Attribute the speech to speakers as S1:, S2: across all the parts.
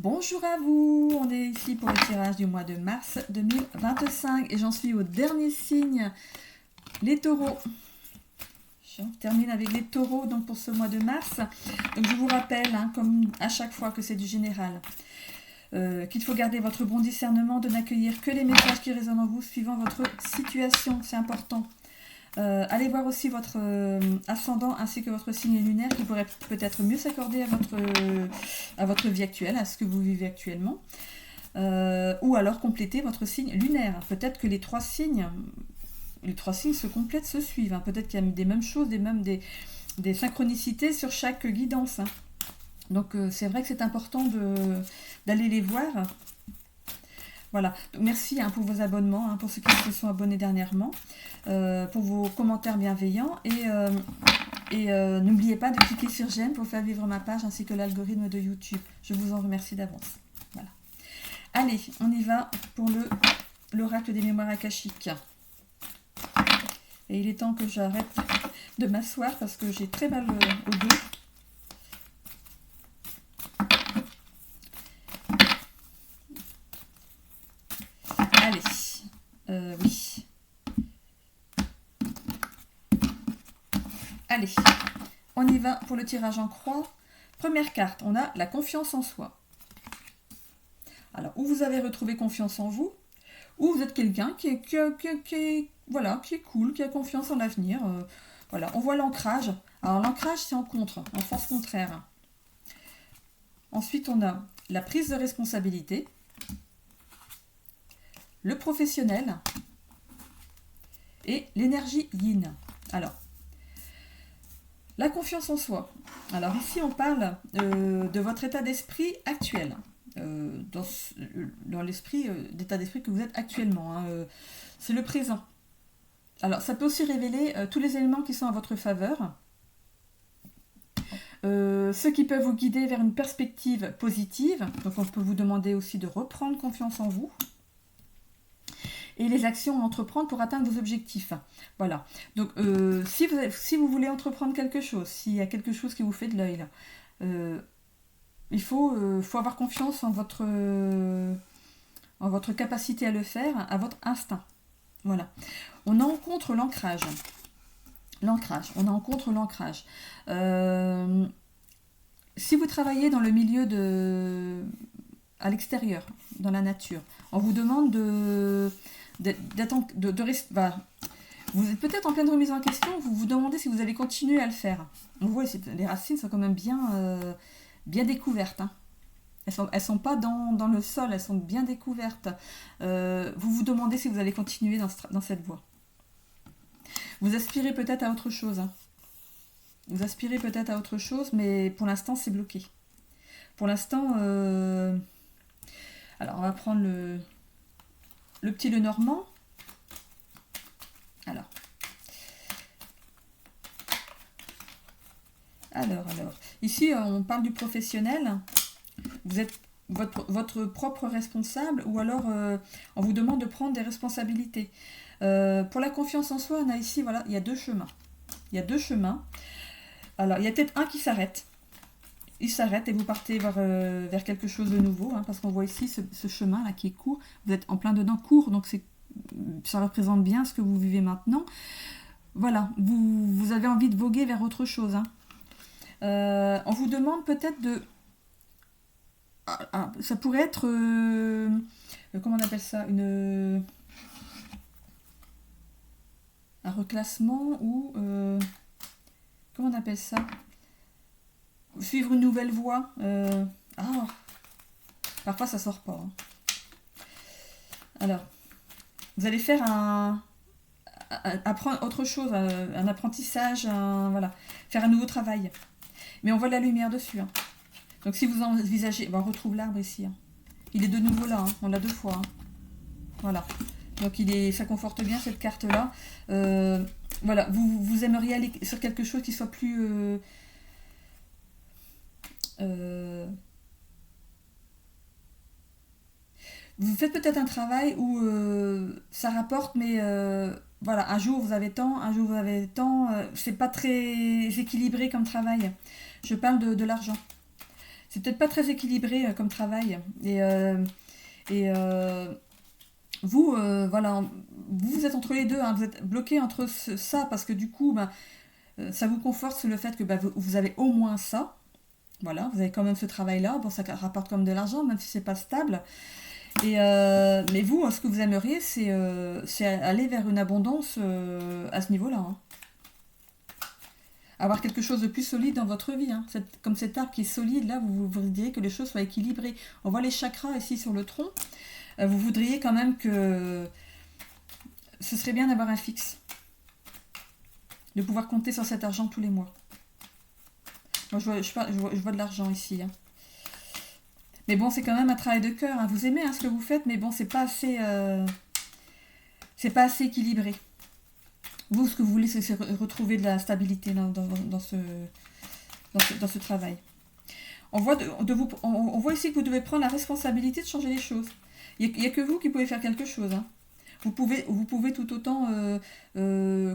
S1: Bonjour à vous, on est ici pour le tirage du mois de mars 2025 et j'en suis au dernier signe, les taureaux. Je termine avec les taureaux donc pour ce mois de mars. Donc je vous rappelle, comme à chaque fois, que c'est du général. Qu'il faut garder votre bon discernement, de n'accueillir que les messages qui résonnent en vous suivant votre situation, c'est important. Allez voir aussi votre ascendant ainsi que votre signe lunaire qui pourrait peut-être mieux s'accorder à votre vie actuelle, à ce que vous vivez actuellement. Ou alors compléter votre signe lunaire. Peut-être que les trois signes se complètent, se suivent. Peut-être qu'il y a des mêmes choses, des synchronicités sur chaque guidance. Donc c'est vrai que c'est important d'aller les voir. Voilà, donc merci pour vos abonnements, pour ceux qui se sont abonnés dernièrement, pour vos commentaires bienveillants et n'oubliez pas de cliquer sur j'aime pour faire vivre ma page ainsi que l'algorithme de YouTube. Je vous en remercie d'avance. Voilà. Allez, on y va pour l'oracle des mémoires akashiques. Et il est temps que j'arrête de m'asseoir parce que j'ai très mal au dos. Allez, oui. Allez, on y va pour le tirage en croix. Première carte, on a la confiance en soi. Alors, où vous avez retrouvé confiance en vous, ou vous êtes quelqu'un qui est cool, qui a confiance en l'avenir. Voilà, on voit l'ancrage. Alors, l'ancrage, c'est en contre, en force contraire. Ensuite, on a la prise de responsabilité, le professionnel et l'énergie yin. Alors, la confiance en soi. Alors ici, on parle de votre état d'esprit actuel, dans l'esprit d'état d'esprit que vous êtes actuellement. C'est le présent. Alors, ça peut aussi révéler tous les éléments qui sont à votre faveur, ceux qui peuvent vous guider vers une perspective positive. Donc, on peut vous demander aussi de reprendre confiance en vous. Et les actions à entreprendre pour atteindre vos objectifs. Voilà. Donc, si vous voulez entreprendre quelque chose, s'il y a quelque chose qui vous fait de l'œil, il faut avoir confiance en votre capacité à le faire, à votre instinct. Voilà. On en rencontre l'ancrage. On en rencontre l'ancrage. Si vous travaillez dans le milieu à l'extérieur, dans la nature, on vous demande vous êtes peut-être en pleine remise en question, vous vous demandez si vous allez continuer à le faire. On voit les racines sont quand même bien découvertes. Elles sont pas dans le sol, elles sont bien découvertes. Vous vous demandez si vous allez continuer dans cette voie. Vous aspirez peut-être à autre chose. Vous aspirez peut-être à autre chose, mais pour l'instant c'est bloqué. Pour l'instant, alors on va prendre le petit Lenormand. Alors, ici on parle du professionnel. Vous êtes votre propre responsable ou alors on vous demande de prendre des responsabilités. Pour la confiance en soi, on a ici, voilà, il y a deux chemins. Alors, il y a peut-être un qui s'arrête. Il s'arrête et vous partez vers quelque chose de nouveau, parce qu'on voit ici ce chemin-là qui est court. Vous êtes en plein dedans, court, donc ça représente bien ce que vous vivez maintenant. Voilà, vous avez envie de voguer vers autre chose. On vous demande peut-être de... ça pourrait être... comment on appelle ça, un reclassement ou... comment on appelle ça, suivre une nouvelle voie. Parfois ça sort pas. Alors, vous allez faire apprendre autre chose, un apprentissage, voilà, faire un nouveau travail. Mais on voit la lumière dessus. Donc si vous envisagez, on retrouve l'arbre ici. Il est de nouveau là, on l'a deux fois. Voilà. Donc ça conforte bien cette carte-là. Voilà, vous aimeriez aller sur quelque chose qui soit plus... vous faites peut-être un travail où ça rapporte, mais voilà, un jour vous avez tant, c'est pas très équilibré comme travail. Je parle de l'argent. c'est peut-être pas très équilibré comme travail. Et vous, voilà, vous êtes entre les deux, hein, vous êtes bloqué entre ça, parce que du coup, ben, ça vous conforte sur le fait que ben, vous avez au moins ça. Voilà, vous avez quand même ce travail-là. Bon, ça rapporte comme de l'argent, même si c'est pas stable. Mais vous, ce que vous aimeriez, c'est aller vers une abondance à ce niveau-là, hein. Avoir quelque chose de plus solide dans votre vie, hein. Comme cet arbre qui est solide, là, vous voudriez que les choses soient équilibrées. On voit les chakras ici sur le tronc. Vous voudriez quand même que ce serait bien d'avoir un fixe. De pouvoir compter sur cet argent tous les mois. Moi, je vois de l'argent ici, hein. Mais bon, c'est quand même un travail de cœur, hein. Vous aimez ce que vous faites, mais bon, c'est pas assez équilibré. Vous, ce que vous voulez, c'est retrouver de la stabilité dans ce travail. On voit ici que vous devez prendre la responsabilité de changer les choses. Il n'y a que vous qui pouvez faire quelque chose, hein. Vous pouvez tout autant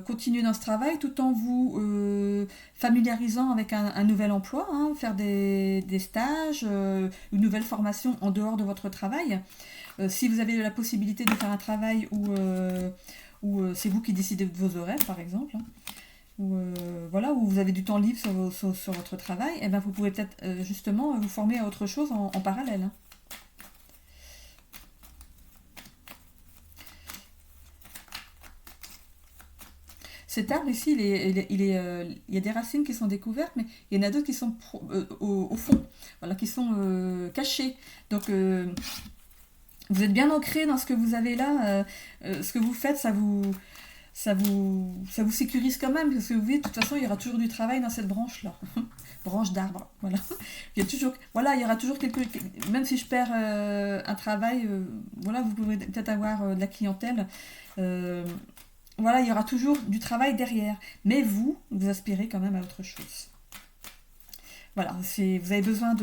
S1: continuer dans ce travail, tout en vous familiarisant avec un nouvel emploi, hein, faire des stages, une nouvelle formation en dehors de votre travail. Si vous avez la possibilité de faire un travail où c'est vous qui décidez de vos horaires, par exemple, hein, voilà, où vous avez du temps libre sur votre travail, et ben vous pouvez peut-être justement vous former à autre chose en parallèle, hein. Cet arbre ici, il y a des racines qui sont découvertes, mais il y en a d'autres qui sont au fond, voilà, qui sont cachées. Donc, vous êtes bien ancré dans ce que vous avez là. Ce que vous faites, ça vous sécurise quand même, parce que vous voyez, de toute façon, il y aura toujours du travail dans cette branche-là. Branche d'arbre, voilà. Il y aura toujours même si je perds un travail, voilà, vous pouvez peut-être avoir de la clientèle. Voilà, il y aura toujours du travail derrière. Mais vous aspirez quand même à autre chose. Voilà, vous avez besoin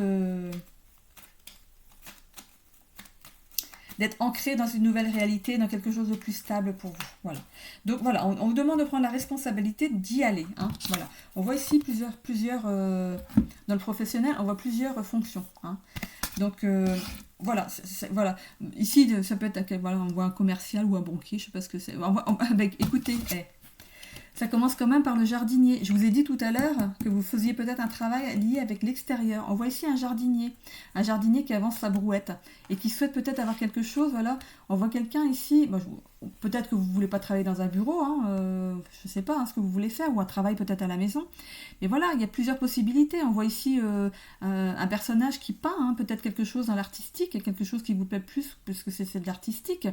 S1: d'être ancré dans une nouvelle réalité, dans quelque chose de plus stable pour vous. Voilà. Donc voilà, on vous demande de prendre la responsabilité d'y aller, hein. Voilà. On voit ici plusieurs dans le professionnel, on voit plusieurs fonctions, hein. Donc voilà, voilà. Ici, ça peut être, voilà, on voit un commercial ou un banquier, je sais pas ce que c'est. Écoutez, ça commence quand même par le jardinier. Je vous ai dit tout à l'heure que vous faisiez peut-être un travail lié avec l'extérieur. On voit ici un jardinier qui avance sa brouette et qui souhaite peut-être avoir quelque chose. Voilà, on voit quelqu'un ici. Peut-être que vous ne voulez pas travailler dans un bureau, hein, je ne sais pas ce que vous voulez faire, ou un travail peut-être à la maison. Mais voilà, il y a plusieurs possibilités. On voit ici un personnage qui peint, hein, peut-être quelque chose dans l'artistique, quelque chose qui vous plaît plus, parce que c'est de l'artistique.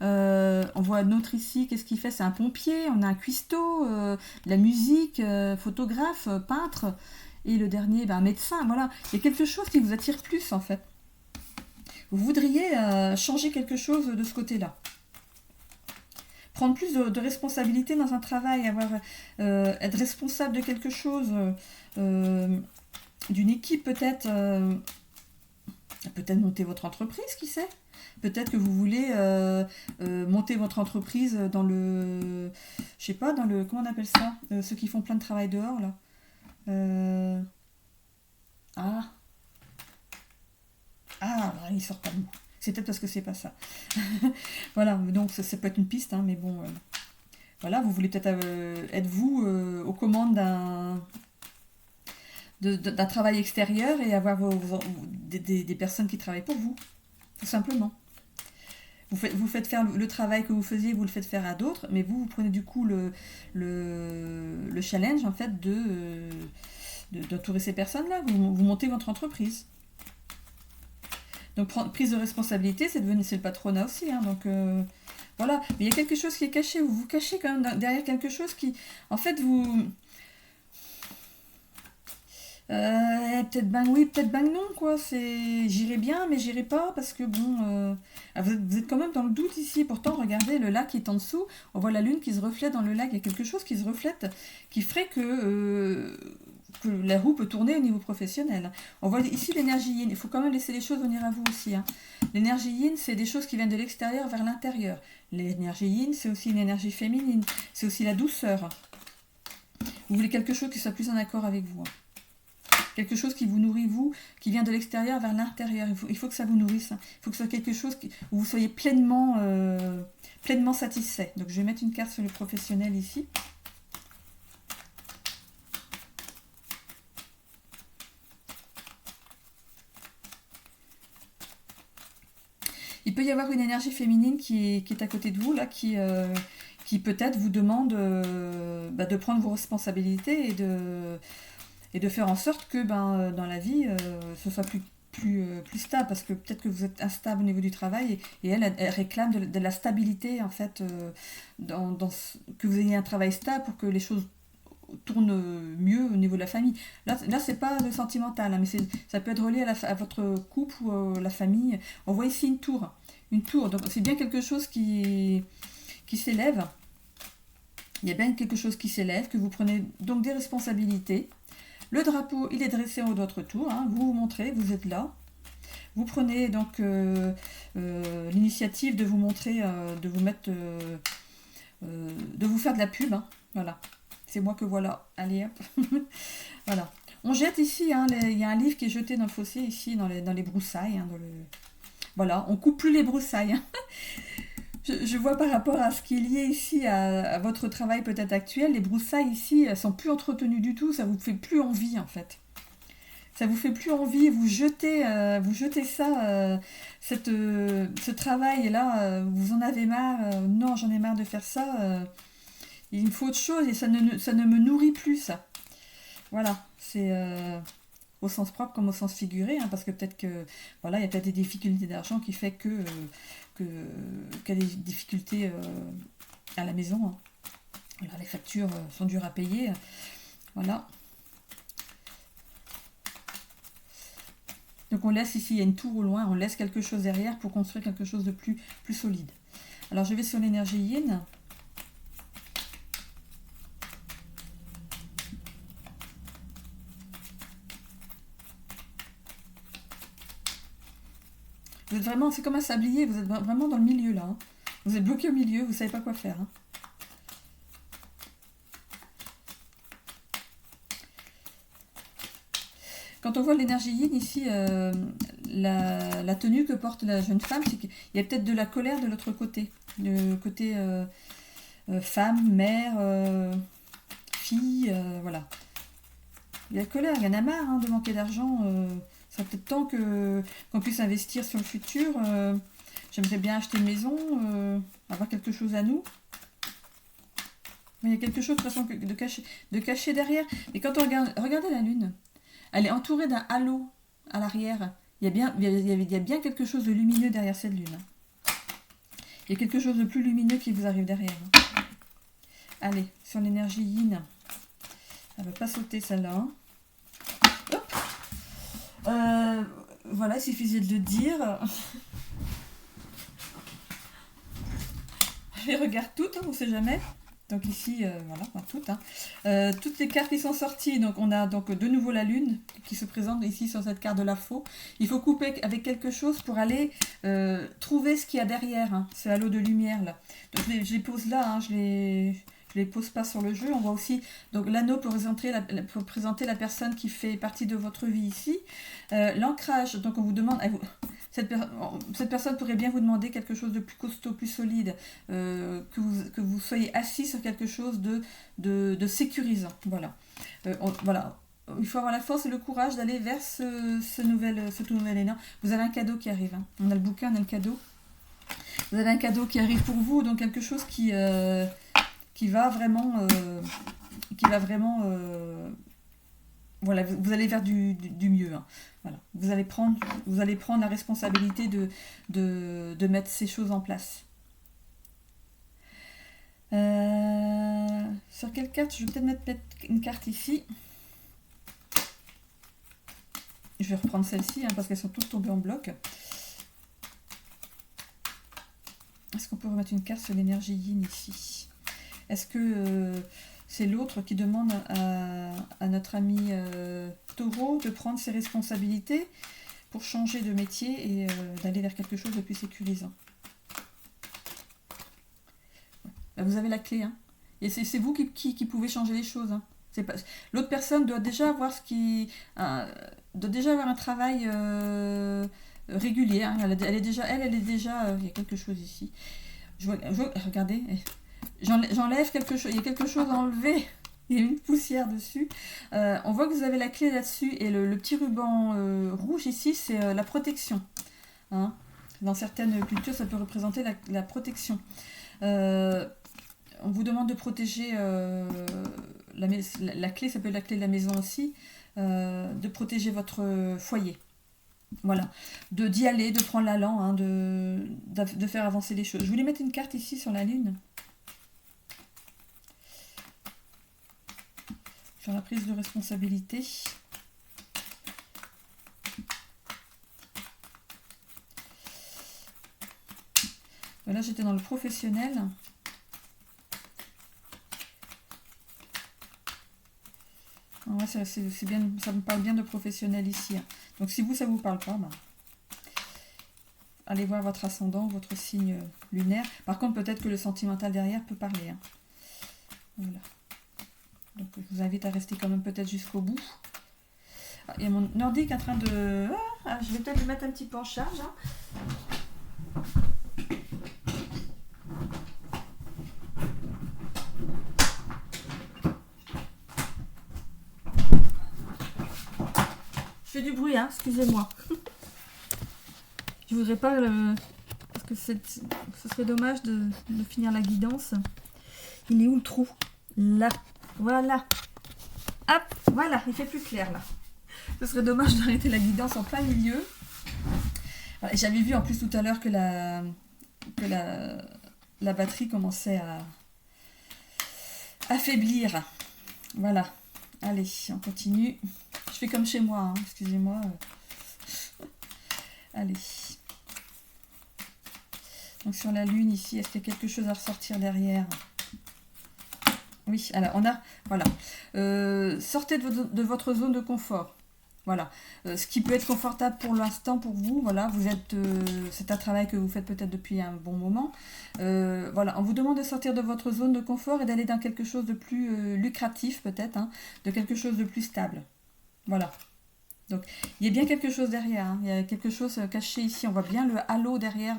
S1: On voit un autre ici, qu'est-ce qu'il fait? C'est un pompier, on a un cuistot, la musique, photographe, peintre, et le dernier, un médecin. Voilà, il y a quelque chose qui vous attire plus en fait. Vous voudriez changer quelque chose de ce côté-là. Prendre plus de responsabilité dans un travail, être responsable de quelque chose, d'une équipe peut-être, peut-être monter votre entreprise, qui sait? Peut-être que vous voulez monter votre entreprise dans le, je sais pas, comment on appelle ça, ceux qui font plein de travail dehors là. Il sort pas de moi. C'est peut-être parce que c'est pas ça. Voilà, donc ça peut être une piste, hein, mais bon, voilà, vous voulez peut-être être vous aux commandes d'un travail extérieur et avoir des personnes qui travaillent pour vous, tout simplement. Vous faites faire le travail que vous faisiez, vous le faites faire à d'autres, mais vous prenez du coup le challenge en fait d'entourer ces personnes-là. Vous montez votre entreprise. Donc prise de responsabilité, c'est le patronat aussi, hein, donc voilà. Mais il y a quelque chose qui est caché, vous vous cachez quand même derrière quelque chose qui, en fait, peut-être ben oui, peut-être ben non, quoi. J'irai bien, mais j'irai pas, parce que bon, vous êtes quand même dans le doute ici. Pourtant, regardez, le lac qui est en dessous, on voit la lune qui se reflète dans le lac. Il y a quelque chose qui se reflète, qui ferait que la roue peut tourner au niveau professionnel. On voit ici l'énergie yin. Il faut quand même laisser les choses venir à vous aussi, hein. L'énergie yin, c'est des choses qui viennent de l'extérieur vers l'intérieur. L'énergie yin, c'est aussi une énergie féminine. C'est aussi la douceur. Vous voulez quelque chose qui soit plus en accord avec vous, hein. quelque chose qui vous nourrit, vous, qui vient de l'extérieur vers l'intérieur. Il faut que ça vous nourrisse. Hein. Il faut que ce soit quelque chose où vous soyez pleinement, pleinement satisfait. Donc je vais mettre une carte sur le professionnel ici. Il peut y avoir une énergie féminine qui est à côté de vous, là, qui peut-être vous demande de prendre vos responsabilités et de faire en sorte que dans la vie, ce soit plus stable, parce que peut-être que vous êtes instable au niveau du travail et elle réclame de la stabilité, en fait, que vous ayez un travail stable pour que les choses tournent mieux au niveau de la famille. Là c'est pas le sentimental, hein, mais ça peut être relié à votre couple ou à la famille. On voit ici une tour, donc c'est bien quelque chose qui s'élève. Il y a bien quelque chose qui s'élève, que vous prenez donc des responsabilités. Le drapeau, il est dressé en haut de votre tour, hein, vous vous montrez, vous êtes là. Vous prenez donc l'initiative de vous montrer, de vous mettre, de vous faire de la pub, hein, voilà. C'est moi que voilà, allez hop, voilà. On jette ici, hein, il y a un livre qui est jeté dans le fossé ici, dans les broussailles, hein, voilà, on coupe plus les broussailles, hein. Je vois par rapport à ce qui est lié ici à votre travail peut-être actuel, les broussailles ici, elles sont plus entretenues du tout, ça vous fait plus envie en fait. Ça vous fait plus envie, vous jetez ça, ce travail-là, vous en avez marre, non j'en ai marre de faire ça, il me faut autre chose et ça ne me nourrit plus ça. Voilà, c'est au sens propre comme au sens figuré, hein, parce que peut-être que voilà, il y a peut-être des difficultés d'argent qui fait qu'il y a des difficultés à la maison. Hein. Voilà, les factures sont dures à payer. Voilà. Donc on laisse ici, il y a une tour au loin, on laisse quelque chose derrière pour construire quelque chose de plus solide. Alors je vais sur l'énergie yin. Vous êtes vraiment, c'est comme un sablier, vous êtes vraiment dans le milieu là. Hein. Vous êtes bloqué au milieu, vous ne savez pas quoi faire. Hein. Quand on voit l'énergie yin ici, la tenue que porte la jeune femme, c'est qu'il y a peut-être de la colère de l'autre côté. Le côté femme, mère, fille, voilà. Il y a la colère, il y en a marre hein, de manquer d'argent. Ça peut-être temps qu'on puisse investir sur le futur. J'aimerais bien acheter une maison, avoir quelque chose à nous. Mais il y a quelque chose de toute façon de caché derrière. Et quand on regardez la lune, elle est entourée d'un halo à l'arrière. Il y a bien quelque chose de lumineux derrière cette lune. Il y a quelque chose de plus lumineux qui vous arrive derrière. Allez, sur l'énergie yin. Elle ne va pas sauter celle-là. Hein. Voilà, il suffisait de le dire. Je les regarde toutes, hein, on ne sait jamais. Donc ici, voilà, enfin, toutes. Hein. Toutes les cartes qui sont sorties, donc on a donc de nouveau la lune qui se présente ici sur cette carte de la faux. Il faut couper avec quelque chose pour aller trouver ce qu'il y a derrière, hein, ce halo de lumière là. Donc je les pose là, hein, je les pose pas sur le jeu. On voit aussi donc l'anneau pour présenter la personne qui fait partie de votre vie ici. L'ancrage, donc on vous demande, cette personne pourrait bien vous demander quelque chose de plus costaud, plus solide, que vous soyez assis sur quelque chose de sécurisant. Voilà. Voilà. Il faut avoir la force et le courage d'aller vers ce tout nouvel élan. Vous avez un cadeau qui arrive. Hein. On a le bouquin, on a le cadeau. Vous avez un cadeau qui arrive pour vous, donc quelque chose qui va vraiment voilà, vous allez vers du mieux. Hein. Voilà. Vous allez prendre la responsabilité de mettre ces choses en place. Sur quelle carte? Je vais peut-être mettre une carte ici. Je vais reprendre celle-ci hein, parce qu'elles sont toutes tombées en bloc. Est-ce qu'on peut remettre une carte sur l'énergie yin ici? Est-ce que c'est l'autre qui demande à notre ami Taureau de prendre ses responsabilités pour changer de métier et d'aller vers quelque chose de plus sécurisant? Vous avez la clé. Hein. Et c'est vous qui pouvez changer les choses. Hein. L'autre personne doit déjà avoir doit déjà avoir un travail régulier. Hein. Elle est déjà, il y a quelque chose ici. Regardez, j'enlève quelque chose. Il y a quelque chose à enlever. Il y a une poussière dessus. On voit que vous avez la clé là-dessus et le petit ruban rouge ici, c'est la protection. Hein. Dans certaines cultures, ça peut représenter la protection. On vous demande de protéger la clé, ça peut être la clé de la maison aussi, de protéger votre foyer. Voilà, d'y aller, de prendre l'allant, hein, de faire avancer les choses. Je voulais mettre une carte ici sur la lune. Sur la prise de responsabilité. Là, j'étais dans le professionnel. Ouais, c'est bien, ça me parle bien de professionnel ici. Hein. Donc, si ça ne vous parle pas, bah, allez voir votre ascendant, votre signe lunaire. Par contre, peut-être que le sentimental derrière peut parler. Hein. Voilà. Donc, je vous invite à rester quand même peut-être jusqu'au bout. Ah, il y a mon nordique en train de... Ah, je vais peut-être le mettre un petit peu en charge. Hein. Je fais du bruit, hein, excusez-moi. Je voudrais pas... parce que ce serait dommage de finir la guidance. Il est où le trou? Là. Voilà. Hop, voilà, il fait plus clair là. Ce serait dommage d'arrêter la guidance en plein milieu. Voilà, j'avais vu en plus tout à l'heure que la batterie commençait à affaiblir. Voilà. Allez, on continue. Je fais comme chez moi, hein, excusez-moi. Allez. Donc sur la lune ici, est-ce qu'il y a quelque chose à ressortir derrière? Oui, alors on a, voilà, sortez de votre zone de confort, voilà, ce qui peut être confortable pour l'instant pour vous, voilà, c'est un travail que vous faites peut-être depuis un bon moment, voilà, on vous demande de sortir de votre zone de confort et d'aller dans quelque chose de plus lucratif peut-être, hein, de quelque chose de plus stable, voilà. Donc, il y a bien quelque chose derrière, hein, il y a quelque chose caché ici, on voit bien le halo derrière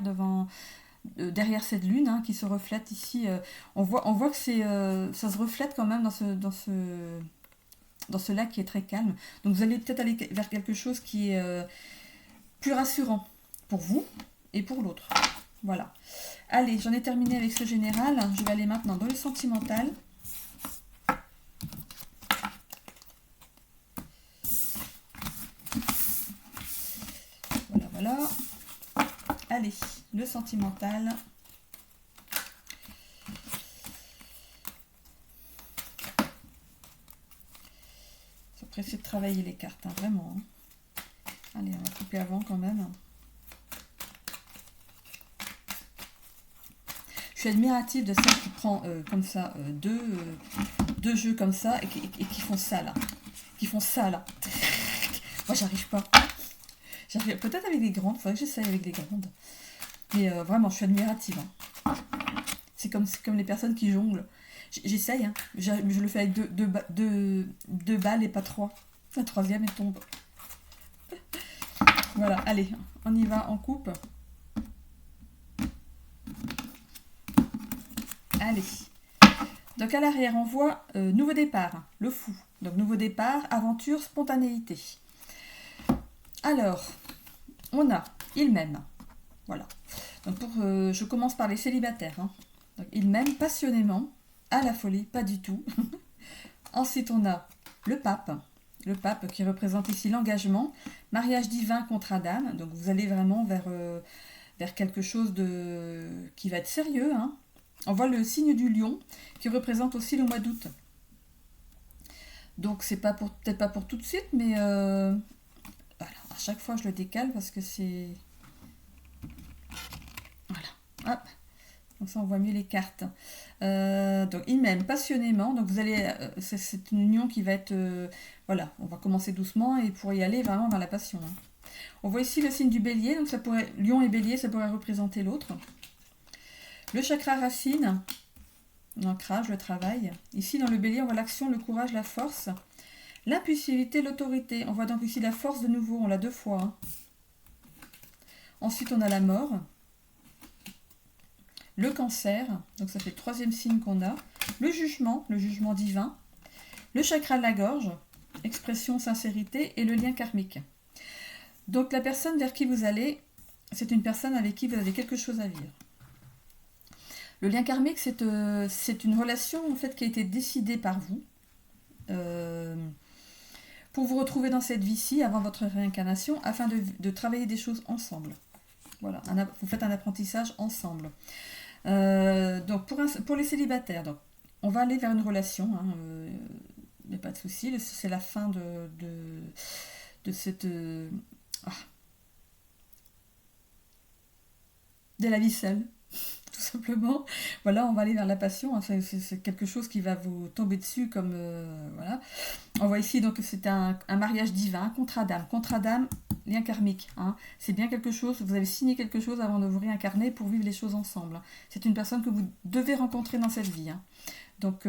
S1: derrière cette lune, hein, qui se reflète ici. On voit que ça se reflète quand même dans ce lac qui est très calme. Donc vous allez peut-être aller vers quelque chose qui est plus rassurant pour vous et pour l'autre. Voilà. Allez, j'en ai terminé avec ce général. Je vais aller maintenant dans le sentimental. Voilà. Allez, le sentimental. Je suis pressée de travailler les cartes, hein, vraiment. Hein. Allez, on va couper avant quand même. Je suis admirative de celles qui prend comme ça deux jeux comme ça et qui font ça là. Qui font ça là. Moi, j'arrive pas. Peut-être avec des grandes, il faudrait que j'essaye avec des grandes. Mais vraiment, je suis admirative. Hein. C'est comme les personnes qui jonglent. J'essaye, hein. Je le fais avec deux balles et pas 3. La troisième, elle tombe. Voilà, allez, on y va, on coupe. Allez. Donc à l'arrière, on voit nouveau départ, le fou. Donc nouveau départ, aventure, spontanéité. Alors, on a il m'aime. Voilà. Donc je commence par les célibataires. Hein. Donc, il m'aime passionnément, à la folie, pas du tout. Ensuite, on a le pape. Le pape qui représente ici l'engagement, mariage divin, contrat d'âme. Donc vous allez vraiment vers quelque chose qui va être sérieux. Hein. On voit le signe du lion qui représente aussi le mois d'août. Donc c'est peut-être pas pour tout de suite, mais voilà, à chaque fois je le décale parce que c'est... Voilà, hop, comme ça on voit mieux les cartes. Donc il m'aime passionnément, donc vous allez, c'est une union qui va être, voilà, on va commencer doucement et pour y aller vraiment vers la passion. Hein. On voit ici le signe du bélier, donc ça pourrait, lion et bélier, ça pourrait représenter l'autre. Le chakra racine, l'ancrage, le travail. Ici, dans le bélier, on voit l'action, le courage, la force, l'impulsivité, l'autorité. On voit donc ici la force de nouveau, on l'a 2 fois. Hein. Ensuite, on a la mort, le cancer, donc ça fait le 3e signe qu'on a, le jugement divin, le chakra de la gorge, expression, sincérité et le lien karmique. Donc la personne vers qui vous allez, c'est une personne avec qui vous avez quelque chose à vivre. Le lien karmique, c'est une relation en fait qui a été décidée par vous pour vous retrouver dans cette vie-ci avant votre réincarnation afin de travailler des choses ensemble. Voilà, vous faites un apprentissage ensemble. Donc pour les célibataires, donc, on va aller vers une relation, il n'y a pas de souci, c'est la fin de cette... de la vie seule, tout simplement. Voilà, on va aller vers la passion, hein, c'est quelque chose qui va vous tomber dessus comme... voilà. On voit ici donc que c'est un mariage divin, contrat d'âme, lien karmique. Hein. C'est bien quelque chose, vous avez signé quelque chose avant de vous réincarner pour vivre les choses ensemble. C'est une personne que vous devez rencontrer dans cette vie. Hein. Donc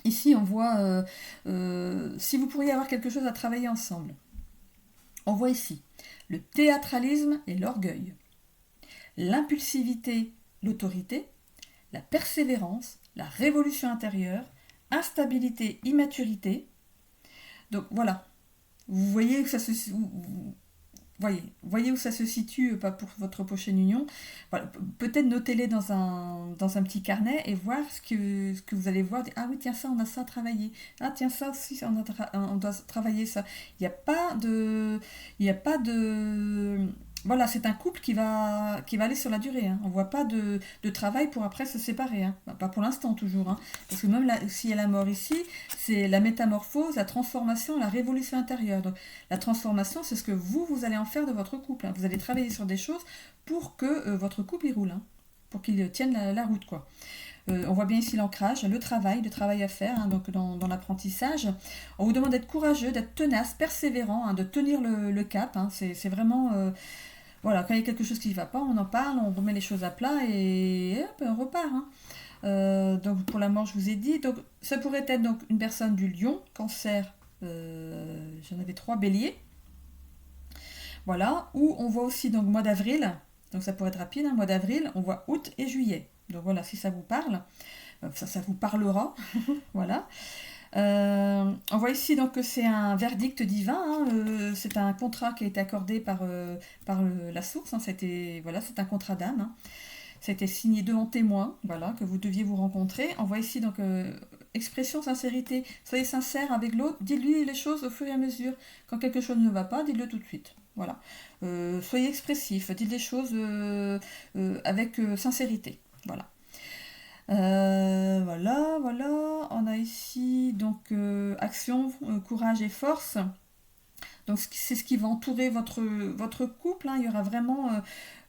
S1: ici on voit si vous pourriez avoir quelque chose à travailler ensemble. On voit ici le théâtralisme et l'orgueil, l'impulsivité, l'autorité, la persévérance, la révolution intérieure, instabilité, immaturité. Donc voilà, vous voyez que ça se... voyez où ça se situe pas pour votre prochaine union. Voilà, peut-être notez-les dans un petit carnet et voir ce que vous allez voir. Ah oui, tiens, ça, on a ça à travailler. Ah tiens, ça aussi, on doit travailler ça. Il n'y a pas de... Voilà, c'est un couple qui va aller sur la durée. Hein. On ne voit pas de travail pour après se séparer. Hein. Pas pour l'instant toujours. Hein. Parce que même s'il y a la mort ici, c'est la métamorphose, la transformation, la révolution intérieure. Donc la transformation, c'est ce que vous allez en faire de votre couple. Hein. Vous allez travailler sur des choses pour que votre couple y roule. Hein. Pour qu'il tienne la route, quoi. On voit bien ici l'ancrage, le travail à faire, hein, donc dans l'apprentissage. On vous demande d'être courageux, d'être tenace, persévérant, hein, de tenir le cap. Hein. C'est vraiment... voilà, quand il y a quelque chose qui ne va pas, on en parle, on remet les choses à plat et hop, on repart. Hein. Donc pour la mort, je vous ai dit. Donc ça pourrait être donc une personne du lion, cancer, j'en avais 3, bélier. Voilà, ou on voit aussi donc mois d'avril, donc ça pourrait être rapide, hein, mois d'avril, on voit août et juillet. Donc voilà, si ça vous parle, ça vous parlera. Voilà. On voit ici donc que c'est un verdict divin, hein, c'est un contrat qui a été accordé par la source, hein, voilà, c'est un contrat d'âme, hein, ça a été signé devant témoin, voilà, que vous deviez vous rencontrer. On voit ici donc expression, sincérité, soyez sincère avec l'autre, dites-lui les choses au fur et à mesure, quand quelque chose ne va pas, dites-le tout de suite, voilà. Soyez expressif, dites les choses avec sincérité, voilà. Voilà, on a ici donc action, courage et force. Donc c'est ce qui va entourer votre couple. Hein. Il y aura vraiment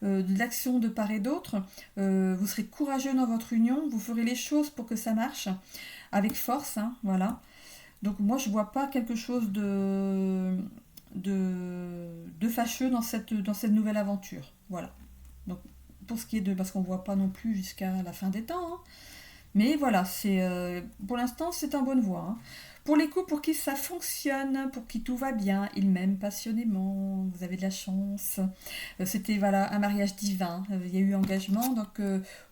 S1: de l'action de part et d'autre. Vous serez courageux dans votre union. Vous ferez les choses pour que ça marche avec force. Hein, voilà. Donc moi je vois pas quelque chose de fâcheux dans cette nouvelle aventure. Voilà. Donc pour ce qui est parce qu'on voit pas non plus jusqu'à la fin des temps. Hein. Mais voilà, pour l'instant, c'est en bonne voie. Hein. Pour les couples pour qui ça fonctionne, pour qui tout va bien, ils m'aiment passionnément, vous avez de la chance. C'était voilà, un mariage divin, il y a eu engagement, donc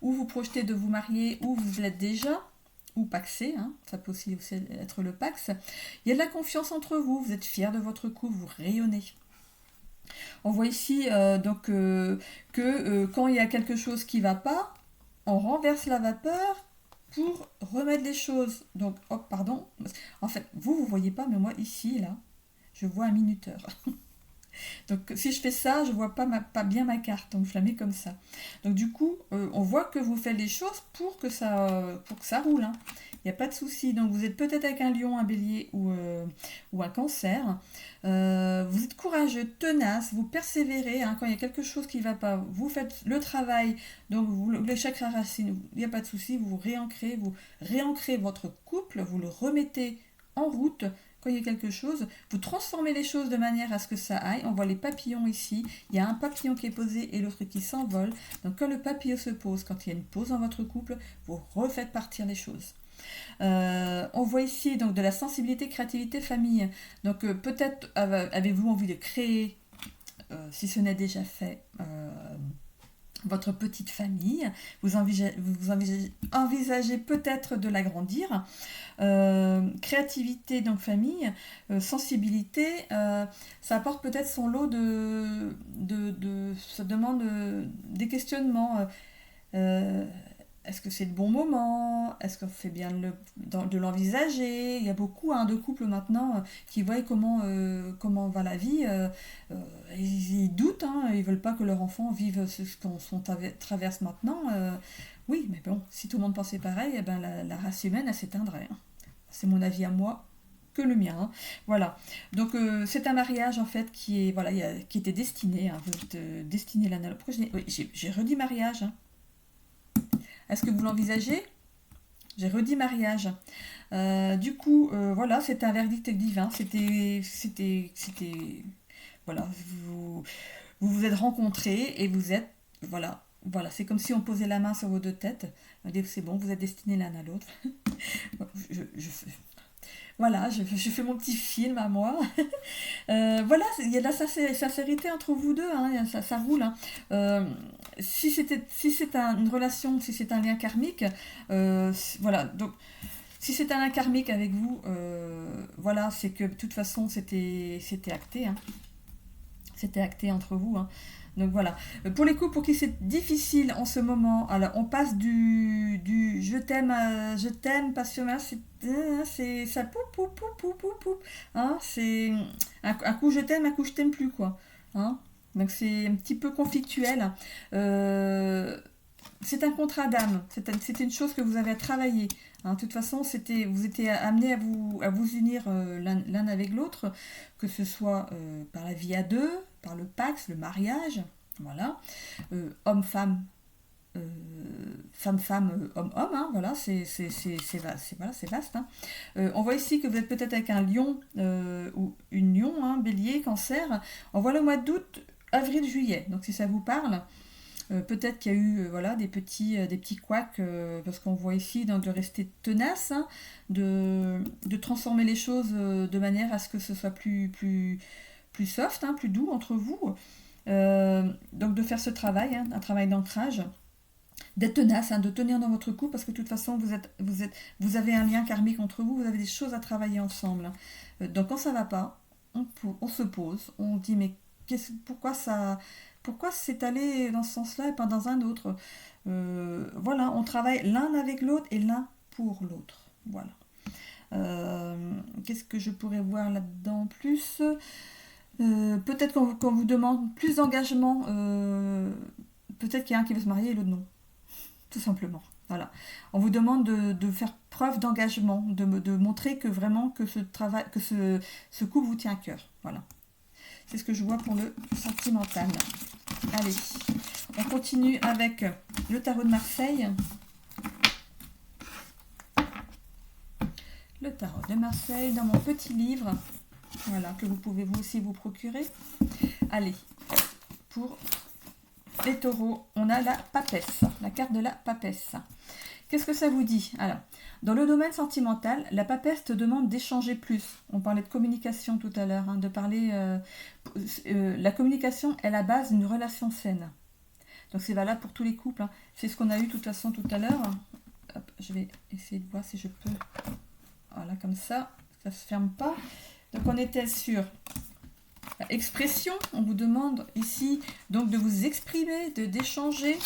S1: ou vous projetez de vous marier, ou vous l'êtes déjà, ou paxé, hein, ça peut aussi être le pax. Il y a de la confiance entre vous, vous êtes fiers de votre couple, vous rayonnez. On voit ici donc que quand il y a quelque chose qui ne va pas, on renverse la vapeur pour remettre les choses. Donc, hop, pardon. En fait, vous voyez pas, mais moi, ici, là, je vois un minuteur. Donc, si je fais ça, je vois pas bien ma carte. Donc, je la mets comme ça. Donc, du coup, on voit que vous faites les choses pour que ça roule. Hein. Il n'y a pas de souci. Donc, vous êtes peut-être avec un lion, un bélier ou un cancer. Vous êtes courageux, tenace, vous persévérez. Hein, quand il y a quelque chose qui ne va pas, vous faites le travail. Donc, le chakra racine, il n'y a pas de souci. Vous réancrez votre couple, vous le remettez en route quand il y a quelque chose, vous transformez les choses de manière à ce que ça aille. On voit les papillons ici. Il y a un papillon qui est posé et l'autre qui s'envole. Donc quand le papillon se pose, quand il y a une pause dans votre couple, vous refaites partir les choses. On voit ici donc de la sensibilité, créativité, famille. Donc peut-être avez-vous envie de créer, si ce n'est déjà fait, votre petite famille, vous envisagez peut-être de l'agrandir. Créativité, donc famille, sensibilité, ça apporte peut-être son lot ça demande des questionnements. Est-ce que c'est le bon moment? Est-ce qu'on fait bien de l'envisager? Il y a beaucoup de couples maintenant qui voient comment va la vie. Ils doutent, ils veulent pas que leur enfant vive ce qu'on traverse maintenant. Oui, mais bon, si tout le monde pensait pareil, eh ben, la race humaine, elle s'éteindrait. C'est mon avis à moi que le mien. Voilà. Donc c'est un mariage en fait qui était destiné. Vous êtes destiné l'un à l'autre. J'ai redit mariage. Est-ce que vous l'envisagez? J'ai redit mariage. Du coup, voilà, c'est un verdict divin. Voilà, vous vous êtes rencontrés et vous êtes, voilà, c'est comme si on posait la main sur vos deux têtes. C'est bon, vous êtes destinés l'un à l'autre. Voilà, je fais mon petit film à moi. Voilà, il y a de la sincérité entre vous deux, ça roule. Si c'est une relation, si c'est un lien karmique, voilà, donc si c'est un lien karmique avec vous, voilà, c'est que de toute façon c'était acté, c'était acté entre vous. Donc voilà. Pour les couples pour qui c'est difficile en ce moment, alors on passe du je t'aime passionnel, c'est ça poup. C'est un coup je t'aime, un coup je t'aime plus quoi. Donc c'est un petit peu conflictuel. C'est un contrat d'âme, c'est une chose que vous avez à travailler. De toute façon, vous étiez amenés à vous unir l'un avec l'autre, que ce soit par la vie à deux, par le pax, le mariage, voilà, homme-femme, femme-femme, homme-homme, voilà, c'est vaste. On voit ici que vous êtes peut-être avec un lion ou une lion, bélier, cancer. On voit le mois d'août, avril, juillet, donc si ça vous parle. Peut-être qu'il y a eu des petits couacs, parce qu'on voit ici donc, de rester tenace, de transformer les choses de manière à ce que ce soit plus soft, plus doux entre vous. Donc de faire ce travail, un travail d'ancrage, d'être tenace, de tenir dans votre couple, parce que de toute façon vous avez un lien karmique entre vous, vous avez des choses à travailler ensemble. Donc quand ça va pas, on se pose, on dit mais pourquoi c'est allé dans ce sens-là et pas dans un autre? Voilà, on travaille l'un avec l'autre et l'un pour l'autre. Voilà. Qu'est-ce que je pourrais voir là-dedans plus? Peut-être qu'on vous demande plus d'engagement. Peut-être qu'il y a un qui veut se marier et l'autre non. Tout simplement. Voilà. On vous demande de faire preuve d'engagement, de montrer que vraiment que ce couple vous tient à cœur. Voilà. C'est ce que je vois pour le sentimental. Allez, on continue avec le tarot de Marseille. Le tarot de Marseille dans mon petit livre, voilà, que vous pouvez vous aussi vous procurer. Allez, pour les taureaux, on a la papesse, la carte de la papesse. Qu'est-ce que ça vous dit? Alors, dans le domaine sentimental, la papesse te demande d'échanger plus. On parlait de communication tout à l'heure, de parler... la communication est la base d'une relation saine. Donc c'est valable pour tous les couples. C'est ce qu'on a eu de toute façon tout à l'heure. Hop, je vais essayer de voir si je peux... Voilà, comme ça, ça se ferme pas. Donc on était sur expression. On vous demande ici donc de vous exprimer, d'échanger.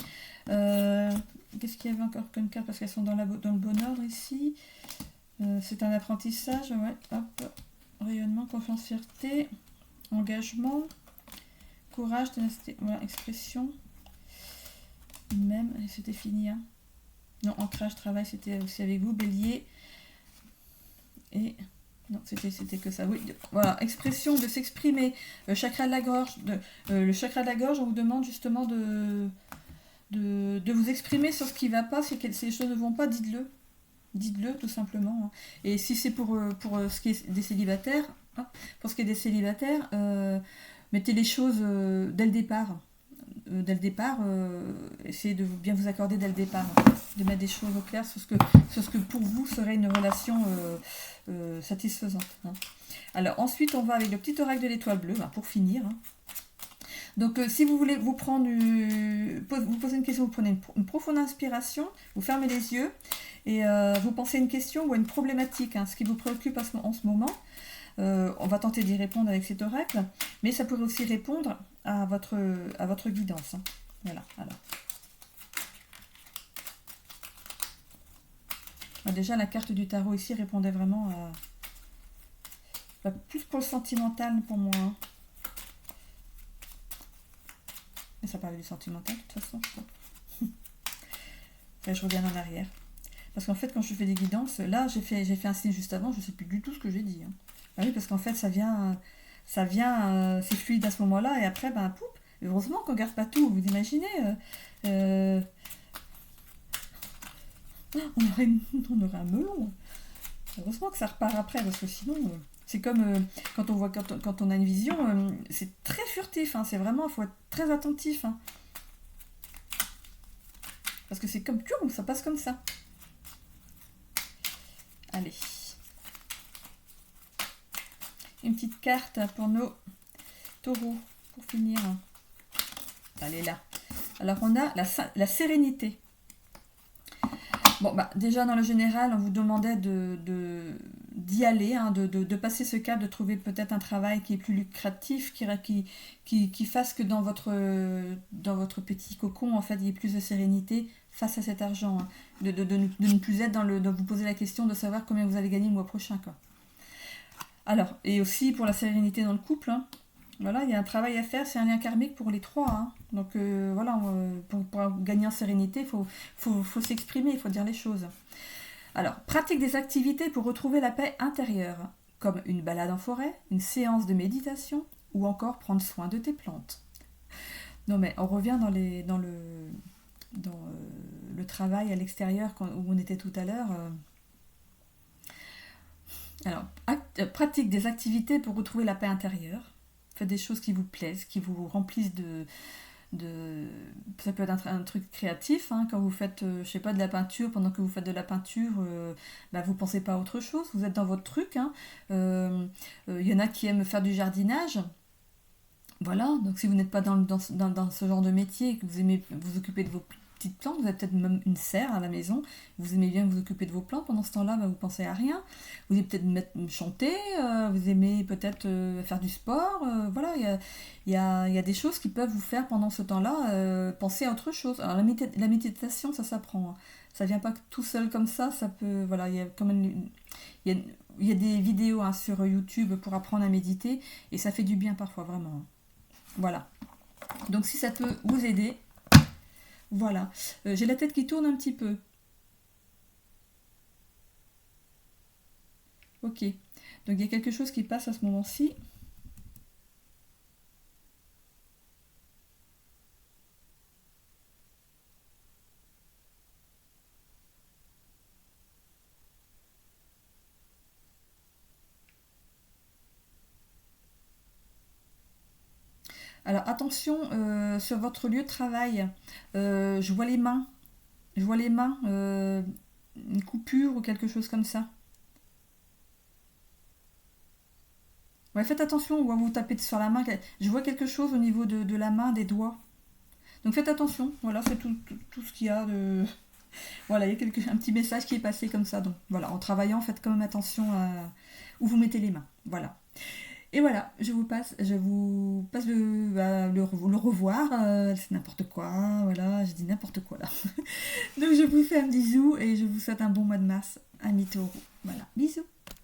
S1: Qu'est-ce qu'il y avait encore comme carte? Parce qu'elles sont dans le bon ordre ici. C'est un apprentissage. Ouais. Hop. Rayonnement, confiance, fierté, engagement, courage, ténacité. Voilà, expression. Même, c'était fini. Non, ancrage, travail, c'était aussi avec vous. Bélier. Et... Non, c'était que ça. Oui, voilà, expression, de s'exprimer. Chakra de la gorge. Le chakra de la gorge, on vous demande justement de vous exprimer sur ce qui ne va pas. Si les choses ne vont pas, dites-le. Dites-le tout simplement. Hein. Et si c'est pour ce qui est des célibataires, hein, pour ce qui est des célibataires, mettez les choses dès le départ. Dès le départ, essayez de bien vous accorder dès le départ, hein, de mettre des choses au clair sur ce que pour vous serait une relation satisfaisante. Hein. Alors ensuite, on va avec le petit oracle de l'étoile bleue, hein, pour finir. Hein. Donc si vous voulez vous prendre vous posez une question, vous prenez une profonde inspiration, vous fermez les yeux et vous pensez à une question ou à une problématique, hein, ce qui vous préoccupe en ce moment. On va tenter d'y répondre avec cet oracle, mais ça pourrait aussi répondre à votre guidance. Hein. Voilà, alors. Déjà, la carte du tarot ici répondait vraiment plus pour le sentimental pour moi. Hein. Mais ça parlait du sentimental de toute façon. Là, je reviens en arrière. Parce qu'en fait, quand je fais des guidances, là, j'ai fait un signe juste avant, je ne sais plus du tout ce que j'ai dit. Hein. Ah oui, parce qu'en fait, ça vient, c'est fluide à ce moment-là, et après, ben, poup, heureusement qu'on ne garde pas tout, vous imaginez on aurait un melon. Heureusement que ça repart après, parce que sinon, c'est comme quand on a une vision, c'est très furtif, hein, c'est vraiment, il faut être très attentif. Hein. Parce que c'est comme pur, ça passe comme ça. Allez. Une petite carte pour nos taureaux, pour finir. Elle est là. Alors, on a la sérénité. Bon, bah, déjà, dans le général, on vous demandait d'y aller, hein, de passer ce cap, de trouver peut-être un travail qui est plus lucratif, qui fasse que dans votre petit cocon, en fait, il y ait plus de sérénité face à cet argent. Hein, de ne plus être de vous poser la question de savoir combien vous allez gagner le mois prochain, quoi. Alors, et aussi pour la sérénité dans le couple, hein, voilà, il y a un travail à faire, c'est un lien karmique pour les trois. Hein. Donc voilà, pour gagner en sérénité, il faut s'exprimer, il faut dire les choses. Alors, pratique des activités pour retrouver la paix intérieure, comme une balade en forêt, une séance de méditation, ou encore prendre soin de tes plantes. Non mais on revient dans le travail à l'extérieur où on était tout à l'heure. Alors, pratique des activités pour retrouver la paix intérieure. Faites des choses qui vous plaisent, qui vous remplissent ça peut être un truc créatif, hein, quand vous faites, je sais pas, de la peinture, pendant que vous faites de la peinture, vous pensez pas à autre chose, vous êtes dans votre truc. Hein. Y en a qui aiment faire du jardinage. Voilà, donc si vous n'êtes pas dans ce genre de métier et que vous aimez vous occuper de vos petites plantes, vous avez peut-être même une serre à la maison, vous aimez bien vous occuper de vos plantes, pendant ce temps-là, vous pensez à rien, vous aimez peut-être chanter, vous aimez peut-être faire du sport, voilà, il y a des choses qui peuvent vous faire pendant ce temps-là penser à autre chose. Alors la méditation, ça s'apprend, hein. Ça vient pas tout seul comme ça peut, voilà, il y a quand même, il y a des vidéos, hein, sur YouTube pour apprendre à méditer, et ça fait du bien parfois, vraiment. Voilà. Donc si ça peut vous aider, voilà. J'ai la tête qui tourne un petit peu. Ok. Donc il y a quelque chose qui passe à ce moment-ci. Alors attention sur votre lieu de travail. Je vois les mains. Je vois les mains. Une coupure ou quelque chose comme ça. Ouais, faites attention, ou vous tapez sur la main. Je vois quelque chose au niveau de la main, des doigts. Donc faites attention. Voilà, c'est tout ce qu'il y a de... Voilà, il y a un petit message qui est passé comme ça. Donc voilà, en travaillant, faites quand même attention à où vous mettez les mains. Voilà. Et voilà, je vous passe le revoir. C'est n'importe quoi, voilà, je dis n'importe quoi là. Donc je vous fais un bisou et je vous souhaite un bon mois de mars. Amis taureaux. Voilà, bisous.